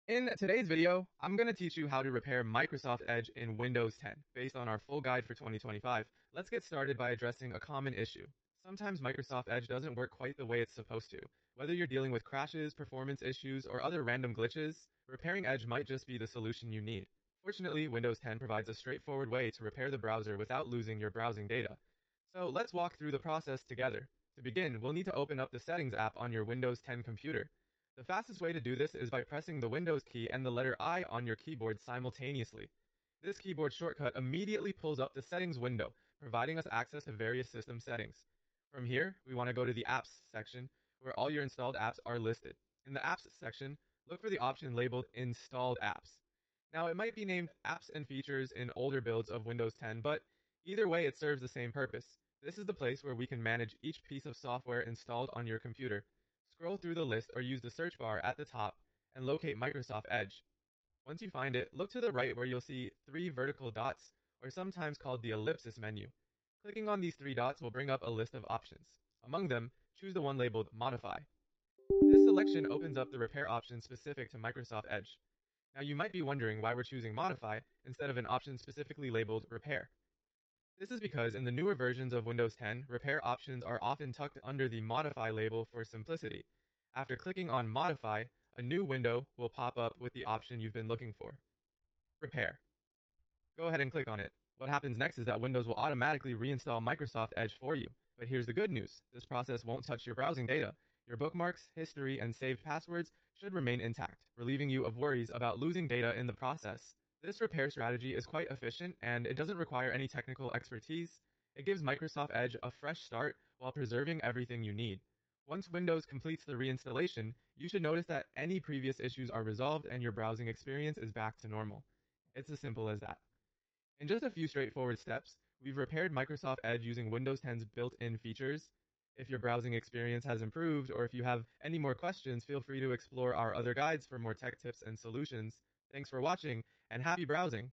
In today's video, I'm going to teach you how to repair Microsoft Edge in Windows 10 based on our full guide for 2025. Let's get started by addressing a common issue. Sometimes Microsoft Edge doesn't work quite the way it's supposed to. Whether you're dealing with crashes, performance issues, or other random glitches, repairing Edge might just be the solution you need. Fortunately, Windows 10 provides a straightforward way to repair the browser without losing your browsing data. So let's walk through the process together. To begin, we'll need to open up the Settings app on your Windows 10 computer. The fastest way to do this is by pressing the Windows key and the letter I on your keyboard simultaneously. This keyboard shortcut immediately pulls up the settings window, providing us access to various system settings. From here, we want to go to the Apps section, where all your installed apps are listed. In the Apps section, look for the option labeled Installed Apps. Now, it might be named Apps and Features in older builds of Windows 10, but either way, it serves the same purpose. This is the place where we can manage each piece of software installed on your computer. Scroll through the list or use the search bar at the top and locate Microsoft Edge. Once you find it, look to the right where you'll see three vertical dots, or sometimes called the ellipsis menu. Clicking on these three dots will bring up a list of options. Among them, choose the one labeled Modify. This selection opens up the repair options specific to Microsoft Edge. Now you might be wondering why we're choosing Modify instead of an option specifically labeled Repair. This is because in the newer versions of Windows 10, repair options are often tucked under the Modify label for simplicity. After clicking on Modify, a new window will pop up with the option you've been looking for, Repair. Go ahead and click on it. What happens next is that Windows will automatically reinstall Microsoft Edge for you. But here's the good news. This process won't touch your browsing data. Your bookmarks, history, and saved passwords should remain intact, relieving you of worries about losing data in the process. This repair strategy is quite efficient and it doesn't require any technical expertise. It gives Microsoft Edge a fresh start while preserving everything you need. Once Windows completes the reinstallation, you should notice that any previous issues are resolved and your browsing experience is back to normal. It's as simple as that. In just a few straightforward steps, we've repaired Microsoft Edge using Windows 10's built-in features. If your browsing experience has improved, or if you have any more questions, feel free to explore our other guides for more tech tips and solutions. Thanks for watching, and happy browsing!